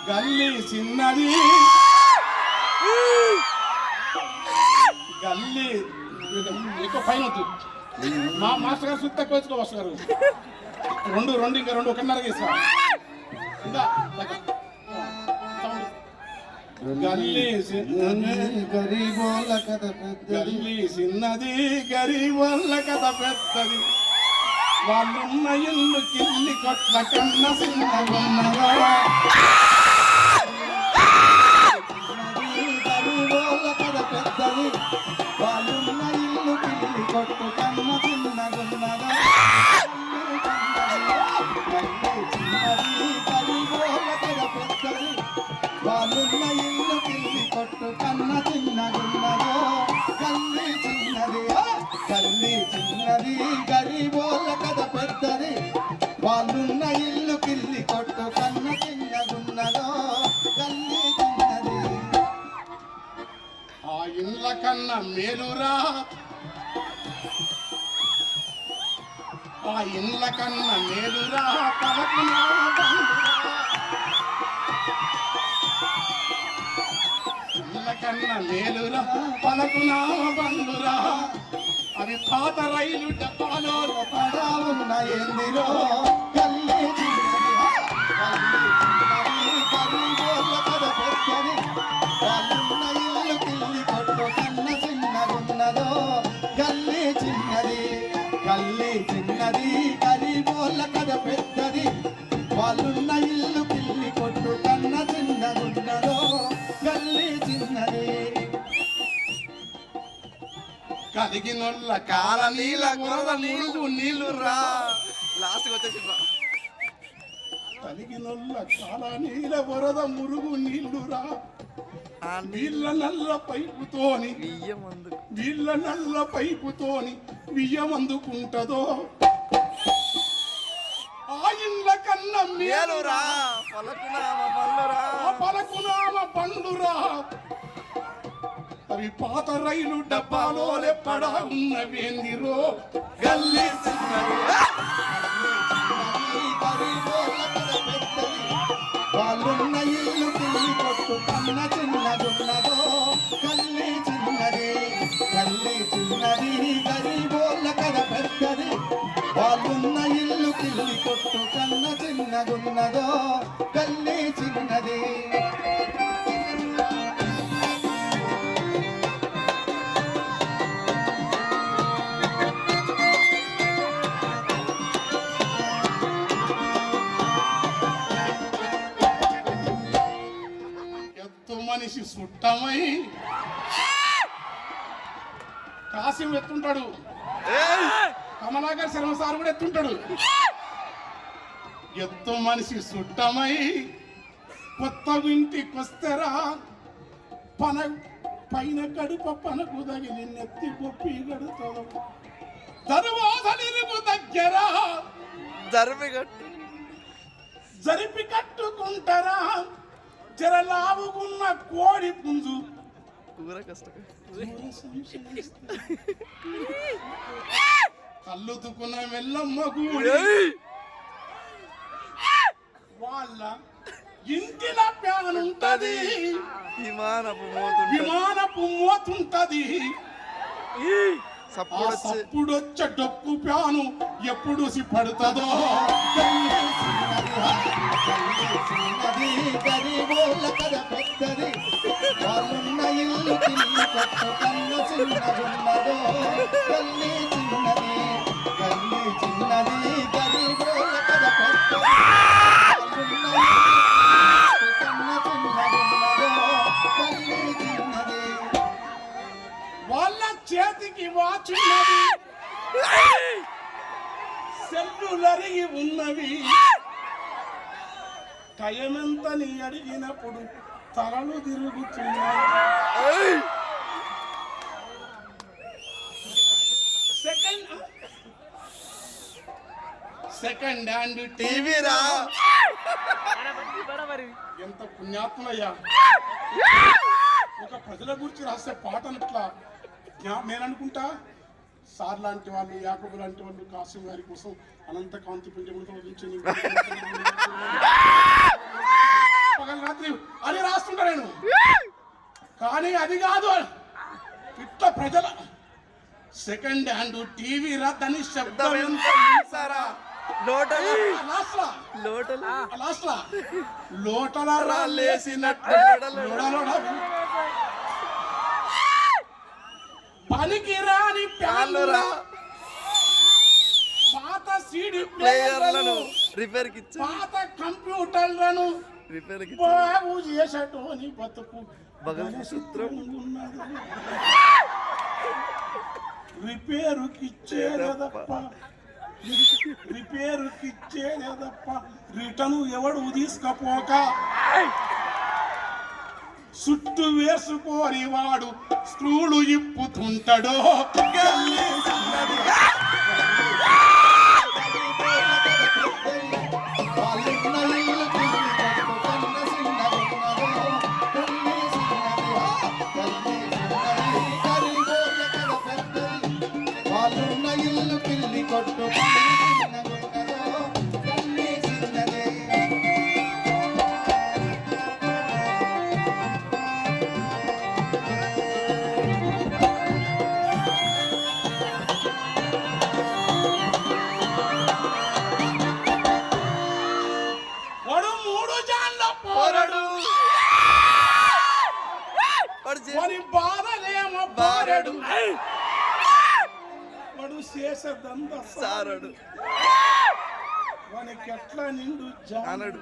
గల్లీ చిన్నది గల్లీ ఎక్కువ పైన వద్దు. మా మాస్టర్ గారు సుత్త కోచుకో మాస్టర్ గారు. రెండు ఇంకా రెండు ఒకటిన్నరగా ఇస్తా. ఇంకా గల్లీ గరీబోళ్ళ కథ గల్లీ చిన్నది గరీబోళ్ళ కథ పెద్దది. వాళ్ళున్న ఇల్లు కిల్లి కొట్ల కన్న చిన్నగున్నగా గరీబోళ్ళ కథ పెద్దది. వాళ్ళున్న ఇల్లు కిల్లి కొట్టు కన్న చిన్నగున్నగా వాళ్ళున్న ఇల్లు పిల్లి కొట్టు కన్న చిన్నగున్నదో గల్లీ చిన్నది గల్లీ చిన్నది గరీబోళ్ళ కథ పెద్దది. వాళ్ళున్న ఇల్లు పిల్లి కొట్టు కన్న చిన్నగున్నదో గల్లీ చిన్నది. ఆ ఇళ్ళ కన్న మేలురా ఆ ఇళ్ళ కన్న మేలురా పలకునా కన్న మేలురా పలకునా బండురా. అవి పాత రైలు డబ్బాలో పడా ఉన్న ఎందులో గల్లీ చిన్నది గరీబోళ్ళ కథ పెద్దది. వాళ్ళున్న ఇల్లు పిల్లి కొట్టు కన్న చిన్నగున్నదో గల్లీ చిన్నది గల్లీ చిన్నది గరీబోళ్ళ కథ పెద్దది. వాళ్ళున్న ఇల్లు పిల్లి కొట్టు కన్న చిన్నగున్నదో గల్లీ చిన్నది. కలిగినొల్ల కాల నీల గురద మురుగు నీళ్ళురా. లాస్ట్ వచ్చేసి కలిగినొల్ల కాల నీల వరద మురుగు నీళ్ళురా. వీళ్ళ నల్ల పైపుతోని వీళ్ళ నల్ల పైపుతోని బియ్యమందుకుంటదో ఆ ఇండ్ల కన్న మేలురా పలకునామ పండురా. అవి పాత రైలు డబ్బాలో పడా ఉన్నవేందిరో గల్లీ చిన్నది వాళ్ళున్న ఇల్లు పిల్లి కొట్టు కన్న చిన్నగున్నదో గల్లీ చిన్నది గల్లీ చిన్నది గరీబోళ్ళ కథ పెద్దది. వాళ్ళున్న ఇల్లు పిల్లి కొట్టు కన్న చిన్నగున్నదో గల్లీ చిన్నది. మనిషి సుట్టమై కాసిం ఎత్తుంటాడు. కమలాకర్ శర్మ సార్ కూడా ఎత్తుంటాడు. ఎత్తు మనిషి సుట్టమై కొత్త ఇంటికొస్తరా పైన కడుప పనకు తగిలి నెత్తి పొప్పి గడుతాడు. దరువాసలిరుగు దగ్గర జరిపి కట్టుకుంటారా జరలావుకున్న కోడి పుంజు కల్లుతుకున్న మెల్లమ్మ గూడి వాళ్ళ ఇంటిల ప్యానుంటది విమానపు మోతుంటది. సప్పుడొచ్చ డొక్కు ప్యాను ఎప్పుడు పడుతుందో గరీబోళ్ళ కథ పెద్దది. వాళ్ళున్న ఇల్లు పిల్లి కొట్టు కన్న చిన్నగున్నదో గల్లీ చిన్నది గల్లీ చిన్నది గరీబోళ్ళ కథ పెద్దది. వాళ్ళున్న ఇల్లు కన్న చిన్నగున్నదో గల్లీ చిన్నది. వాళ్ళ చేతికి వాచున్నది సెల్లులరిగి ఉన్నవి. టైమెంతని అడిగినప్పుడు తలలు తిరుగుతున్నాయి. సెకండ్ హ్యాండ్ టీవీరా. ఎంత పుణ్యాత్మయ్యా. ఒక ప్రజల గురించి రాసే పాటలు ఇట్లా నేను అనుకుంటా సార్ లాంటి వాళ్ళు, యాకబు లాంటి వాళ్ళు కాసిం గారి కోసం అనంత కాంతి పుంజములతో పగలు మాట్లాడాను, కానీ అది కాదు. ఇట్లా ప్రజల సెకండ్ హ్యాండ్ టీవీ రద్దని శబ్దం లోటల రాలేసినట్టు పనికి రాని ప్యాన్లురా పాత సీడీ ప్లేయర్లను రిపేర్ కి పాత కంప్యూటర్లను రిపేర్ కి బాగు చేసేటోని బతుకు భగవత్ సూత్రం రిపేరుకిచ్చేదప్ప రిటర్ను ఎవడు తీసుకపోక చుట్టు వేసుకోని వాడు స్క్రూలు ఇప్పుతుంటాడో. వారి బాధలేమో బారడు వాడు చేసేదంత సారడు వానికి ఎట్లా నిండు జానడు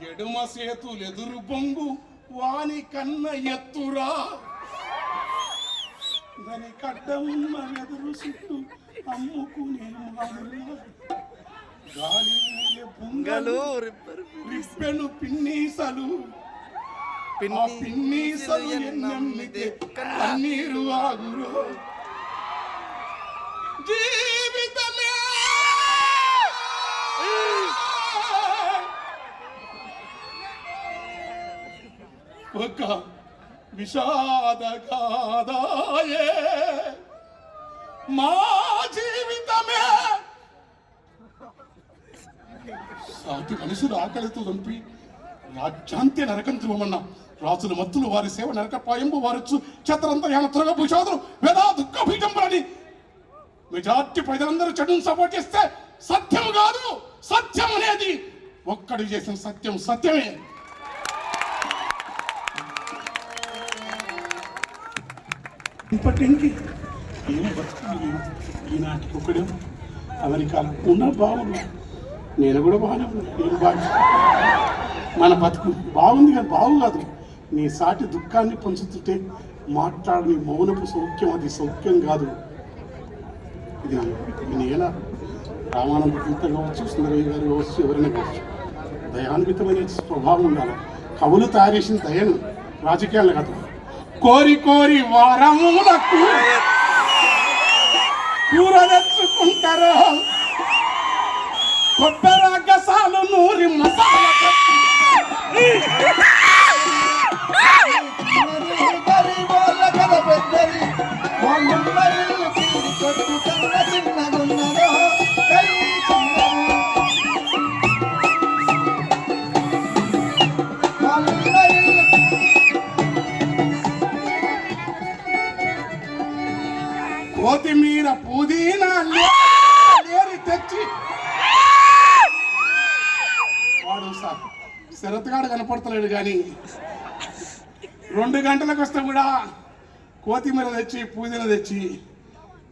ఎడుమ సేతులెదురు బొంగు వాని కన్న ఎత్తురా దాని కడ్డ ఉన్న ఎదురు చుట్టూ అమ్ముకునే గాలి బుంగలు రిప్పెను పిన్నీసలు పిన్నీసలు ఎన్నమ్మితే కన్నీరు ఆగురు జీవితమే ఒక విషాద గాథాయే మా జీవితమే. సాటి మనుషులు ఆకలితో చంపి రాజ్యాంత్య నరకం ధ్రువమన్న రాజుల మత్తులు వారి సేవ నరక పాయంబు వారొచ్చు ఛత్రంతర్యాన త్వరగా భూషాదులు వేదా దుఃఖ భీజంబులని మెజార్టీ ప్రజలందరూ చెడును సపోర్ట్ చేస్తే సత్యం కాదు, సత్యం అనేది ఒక్కడు చేసిన సత్యం సత్యమే. ఇప్పటికి ఏం బతుకు ఈనాటికి ఒకడే అమెరికాలో ఉన్న బాగున్నా, నేను కూడా బాగానే ఉన్నా. నేను బాగా మన బతుకు బాగుంది కానీ బాగు కాదు. నీ సాటి దుఃఖాన్ని పంచుతుంటే మాట్లాడని మౌనపు సౌఖ్యం, అది సౌఖ్యం కాదు. ఇది నేల రామానంద గీత కావచ్చు, సుందరయ్య గారు కావచ్చు, ఎవరైనా కావచ్చు, దయాన్వితమైన స్వభావం ఉండాలి. కవులు తయారు చేసిన దయను రాజకీయాలు కాదు. కోరి కోరి వారములకు కూర తెచ్చుకుంటారు, కొబ్బరి గసాలు నూరి మసాలా కొత్తిమీర పుదీనా లేరి తెచ్చి వాడు శరత్గాడు కనపడతలేడు కానీ 2 గంటలకు వస్తే కూడా కొత్తిమీర తెచ్చి పుదీనా తెచ్చి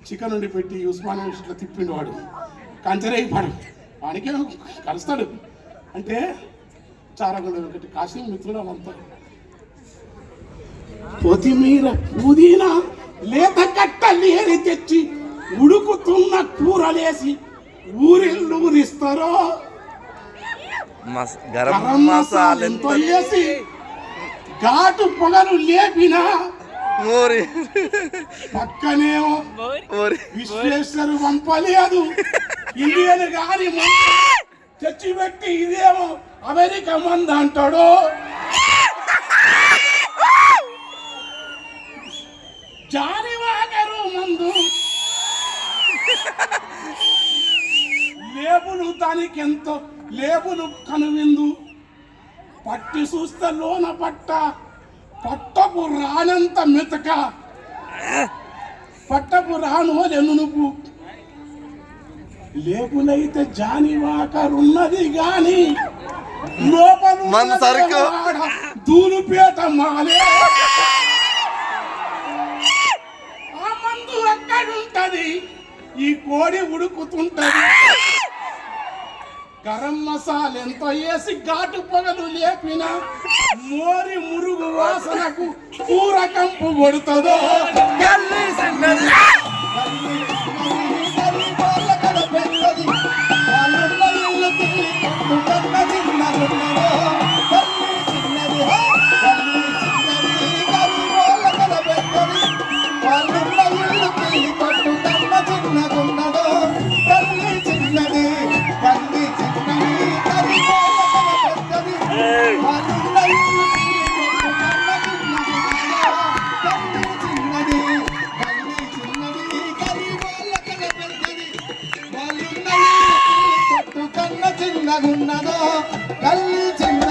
చికెన్ ఉండి పెట్టి ఉస్మానియా ఇట్లా తిప్పిండు. వాడు కంచరైపాడు, వాడికే కలుస్తాడు. అంటే చారగొండ ఒకటి కాశీ మిత్రులు అంతా కొత్తిమీర పుదీనా లేత కట్టలేరి తెచ్చి ఉడుకుతున్న కూరలేసి ఊరిస్తారో. గరం మసాలెంతో వేసి ఘాటు పొగలు లేపిన పక్కనేమో విశ్వేశ్వరు పంపలేదు. ఇండియన్ గాని తెచ్చిపెట్టి ఇదేమో అమెరికా మంది అంటాడు. జానివాగరు మందు లేబులు దానికెంతో లేబులు కనువిందు పట్టి చూస్తే లోన పట్టపు రానంత మెతక పట్టపు రానోలెను నువ్వు లేకునైతే జానివాకరున్నది గాని మన సరుకు. లోపల దూలుపేట మాలే ఆ మందు అక్కడుంటది ఈ కోడి ఉడుకుతుంటది గరం మసాలా ఎంతో వేసి ఘాటు పొగలు లేపిన మోరి మురుగు వాసనకు కూర కంపు కొడుతుందో గల్లీ చిన్నది. చిన్నగున్నదో కల్లి చిన్న